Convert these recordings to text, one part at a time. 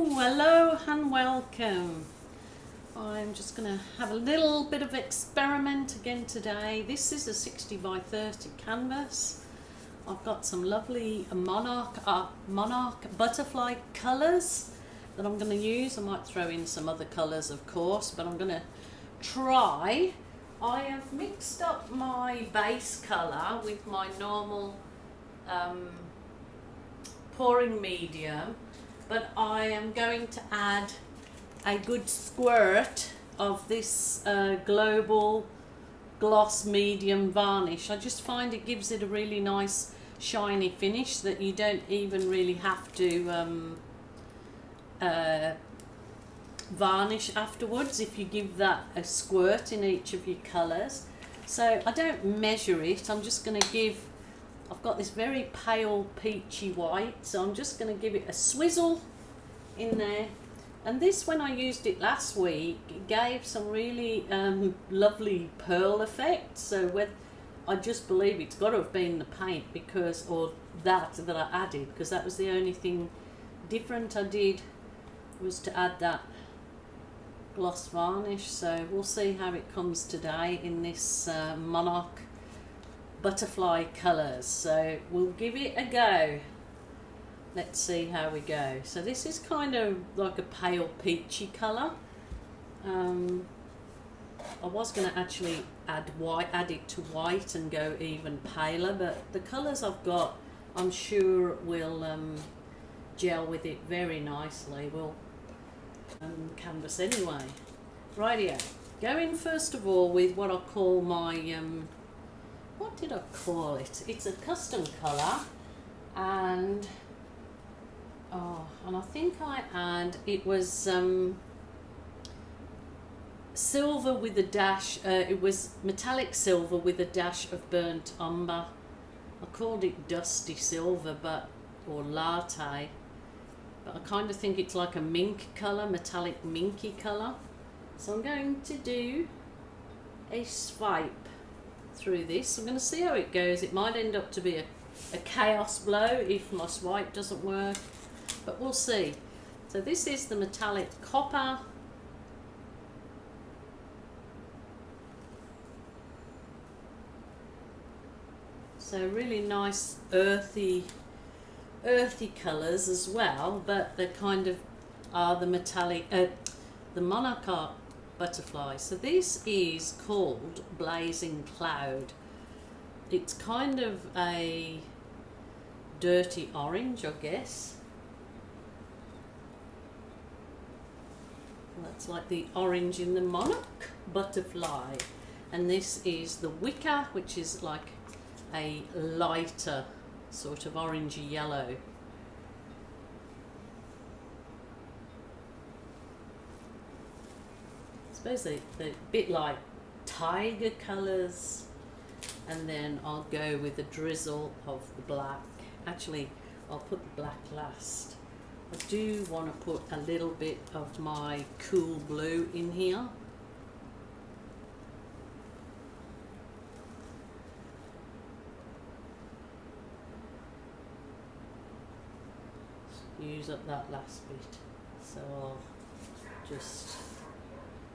Hello and welcome. I'm just going to have a little bit of experiment again today. This is a 60 by 30 canvas. I've got some lovely monarch butterfly colours that I'm going to use. I might throw in some other colours, of course, but I'm going to try. I have mixed up my base colour with my normal pouring medium, but I am going to add a good squirt of this global gloss medium varnish. I just find it gives it a really nice shiny finish that you don't even really have to varnish afterwards if you give that a squirt in each of your colours. So I don't measure it, I'm just going to give, I've got this very pale peachy white, so I'm just going to give it a swizzle in there. And this, when I used it last week, it gave some really lovely pearl effect. So when I just believe it's got to have been the paint, because, or that I added, because that was the only thing different I did, was to add that gloss varnish. So we'll see how it comes today in this monarch butterfly colours. So we'll give it a go. Let's see how we go. So this is kind of like a pale peachy colour. I was going to actually add it to white and go even paler, but the colours I've got, I'm sure will gel with it very nicely. We'll canvas anyway. Rightio. Go in first of all with what I call my what did I call it? It's a custom colour, and I think it was silver with a dash, it was metallic silver with a dash of burnt umber. I called it dusty silver, or latte, but I kind of think it's like a mink colour, metallic minky colour. So I'm going to do a swipe through this. I'm going to see how it goes. It might end up to be a chaos blow if my swipe doesn't work, but we'll see. So this is the metallic copper. So really nice earthy colours as well, but they kind of are the metallic, the monarch butterfly. So this is called Blazing Cloud. It's kind of a dirty orange, I guess. That's like the orange in the monarch butterfly. And this is the wicker, which is like a lighter sort of orangey yellow. I suppose they're a bit like tiger colours, and then I'll go with a drizzle of the black. Actually, I'll put the black last. I do want to put a little bit of my cool blue in here. Use up that last bit. So I'll just,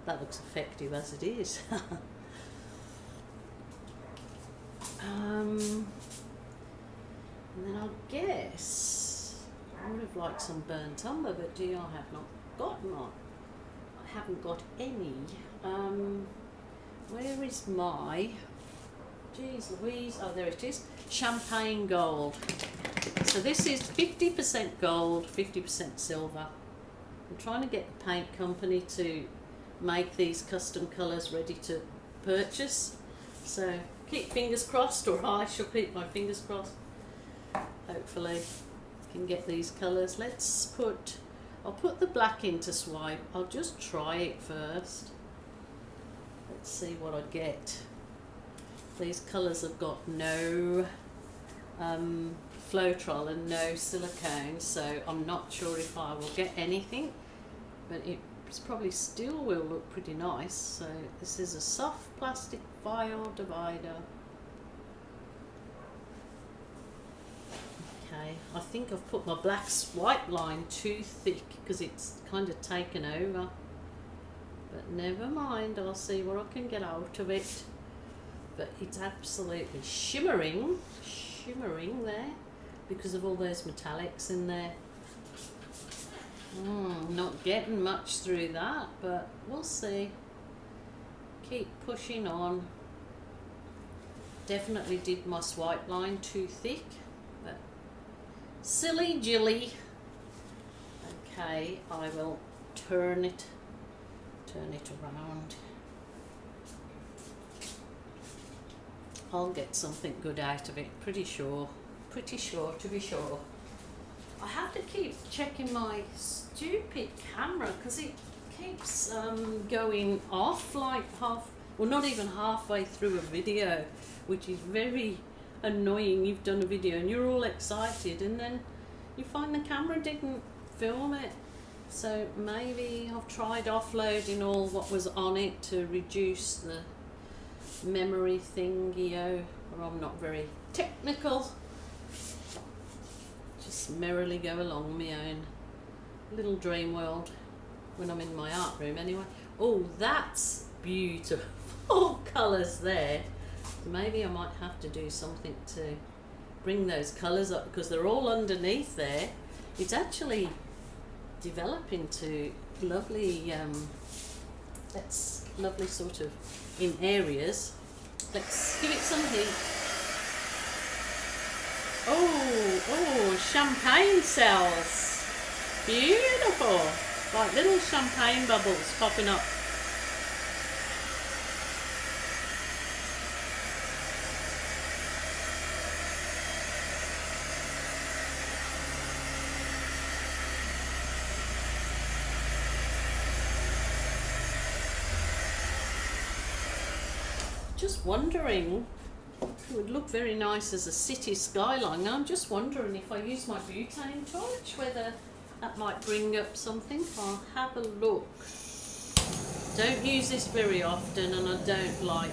that looks effective as it is. And then I guess I would have liked some burnt umber, but I have not got none. I haven't got any. Where is my, geez Louise, oh there it is, champagne gold. So this is 50% gold, 50% silver. I'm trying to get the paint company to make these custom colours ready to purchase. So keep fingers crossed, or I shall keep my fingers crossed. Hopefully can get these colours. I'll put the black in to swipe. I'll just try it first. Let's see what I get. These colours have got no Floetrol and no silicone, so I'm not sure if I will get anything, but it probably still will look pretty nice. So this is a soft plastic file divider. Okay, I think I've put my black white line too thick because it's kind of taken over. But never mind, I'll see what I can get out of it. But it's absolutely shimmering there because of all those metallics in there. Not getting much through that, but we'll see. Keep pushing on. Definitely did my swipe line too thick, but silly Jilly. Okay, I will turn it around. I'll get something good out of it, pretty sure to be sure. I have to keep checking my stupid camera because it keeps going off like not even halfway through a video, which is very annoying. You've done a video and you're all excited and then you find the camera didn't film it. So maybe I've tried offloading all what was on it to reduce the memory thingy, or I'm not very technical. Just merrily go along my own little dream world when I'm in my art room anyway. Oh, that's beautiful colours there. Maybe I might have to do something to bring those colours up because they're all underneath there. It's actually developing to lovely, that's lovely sort of in areas. Let's give it some heat. Oh, champagne cells. Beautiful. Like little champagne bubbles popping up. Just wondering, it would look very nice as a city skyline. I'm just wondering if I use my butane torch, whether that might bring up something. I'll have a look. Don't use this very often and I don't like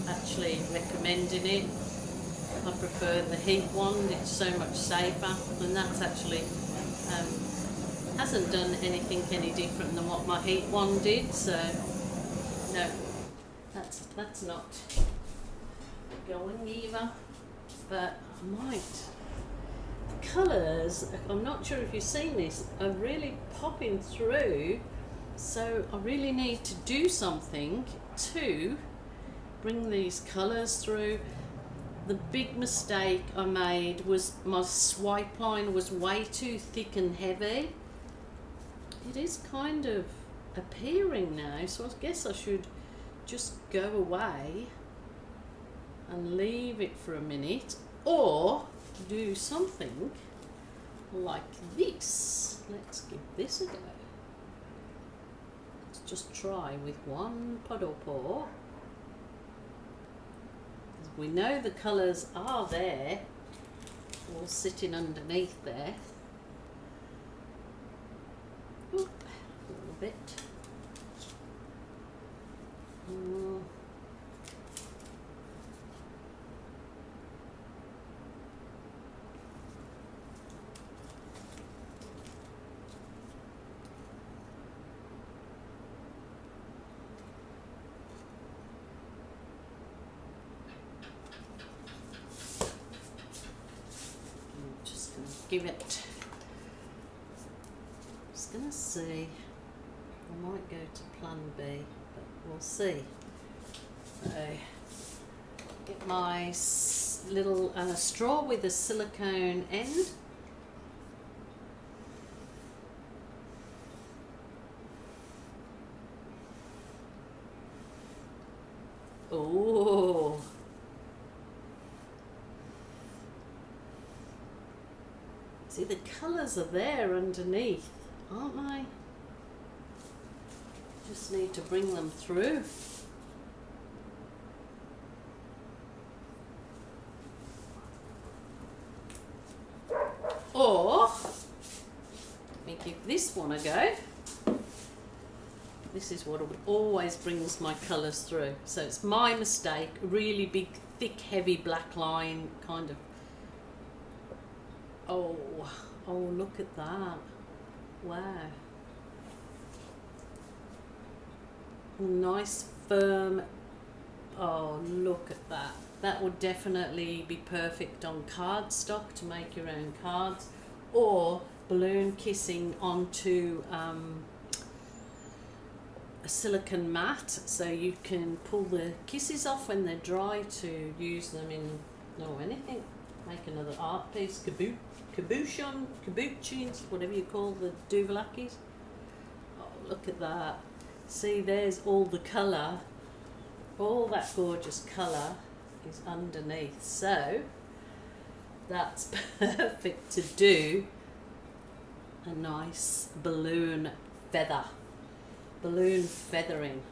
actually recommending it. I prefer the heat wand, it's so much safer, and that's actually hasn't done anything any different than what my heat wand did, so no. That's not going either, but I might. The colours, I'm not sure if you've seen this, are really popping through, so I really need to do something to bring these colours through. The big mistake I made was my swipe line was way too thick and heavy. It is kind of appearing now, so I guess I should just go away and leave it for a minute, or do something like this. Let's give this a go. Let's just try with one puddle pour. We know the colours are there, all sitting underneath there. Oop, a little bit. Just going to give it, just going to see, I might go to plan B, but we'll see. So, get my little straw with a silicone end. Oh, see, the colours are there underneath, aren't they? Just need to bring them through. Or, let me give this one a go. This is what always brings my colours through. So it's my mistake, really big, thick, heavy black line, kind of Oh, oh, look at that. Wow. Nice firm. Oh, look at that. That would definitely be perfect on cardstock to make your own cards, or balloon kissing onto a silicone mat, so you can pull the kisses off when they're dry to use them in anything. Make another art piece, cabochons, whatever you call the duvelakis. Oh, look at that. See, there's all the colour, all that gorgeous colour is underneath. So that's perfect to do a nice balloon feathering.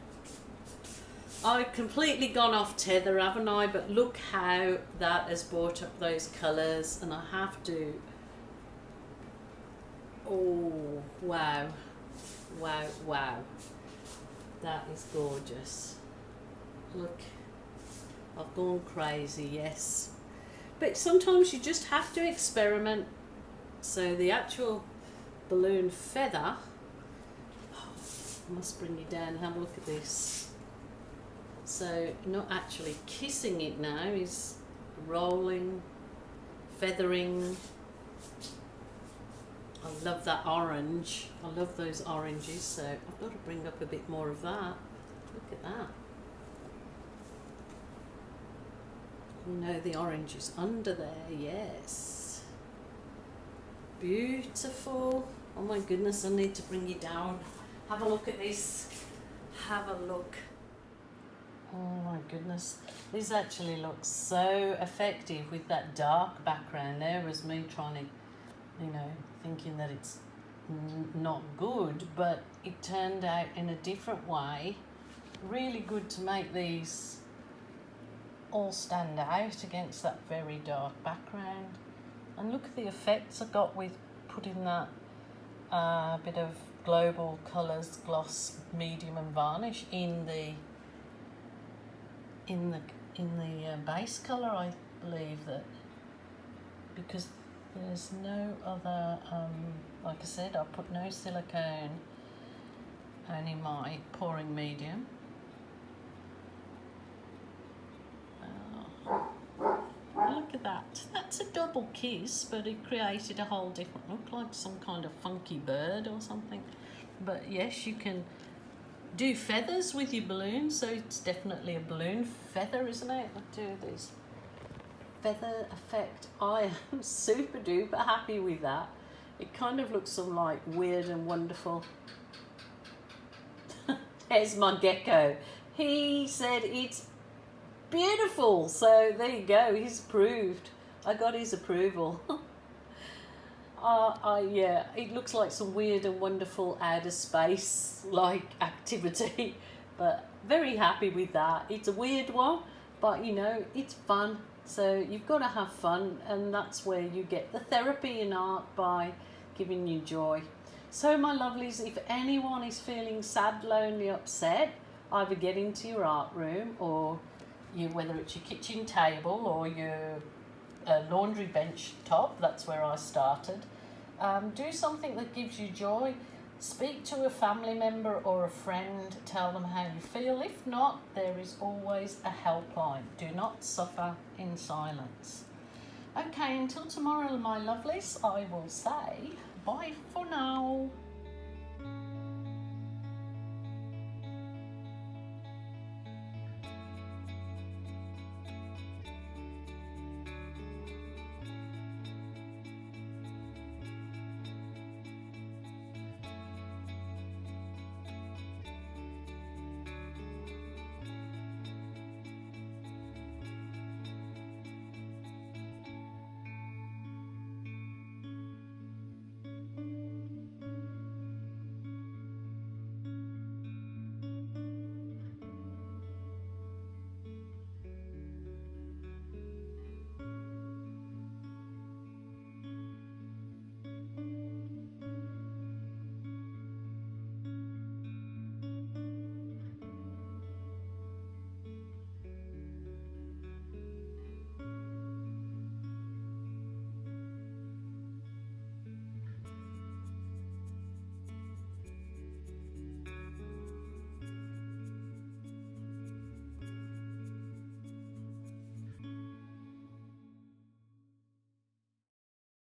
I've completely gone off tether, haven't I? But look how that has brought up those colours, and I have to. Oh, wow, wow, wow. That is gorgeous. Look, I've gone crazy, yes. But sometimes you just have to experiment. So the actual balloon feather, I must bring you down and have a look at this. So not actually kissing it now, is rolling, feathering. I love that orange. I love those oranges, so I've got to bring up a bit more of that. Look at that. You know the orange is under there, yes. Beautiful. Oh my goodness, I need to bring you down. Have a look at this. Have a look. Oh my goodness. This actually looks so effective with that dark background. There was me trying to, thinking that it's not good, but it turned out in a different way. Really good to make these all stand out against that very dark background. And look at the effects I got with putting that bit of Global Colours gloss medium and varnish in the base colour. I believe that because there's no other like I said, I put no silicone, only my pouring medium. Look at that. That's a double kiss, but it created a whole different look, like some kind of funky bird or something. But yes, you can do feathers with your balloon, so it's definitely a balloon feather, isn't it? I'll do this feather effect. I am super duper happy with that. It kind of looks some like weird and wonderful. There's my gecko. He said it's beautiful, so there you go, he's approved. I got his approval. Yeah, it looks like some weird and wonderful outer space like activity, but very happy with that. It's a weird one, but it's fun, so you've got to have fun, and that's where you get the therapy in art, by giving you joy. So my lovelies, if anyone is feeling sad, lonely, upset, either get into your art room, or whether it's your kitchen table or your laundry bench top, that's where I started. Do something that gives you joy. Speak to a family member or a friend, tell them how you feel. If not, there is always a helpline. Do not suffer in silence. Okay, until tomorrow, my lovelies, I will say bye for now.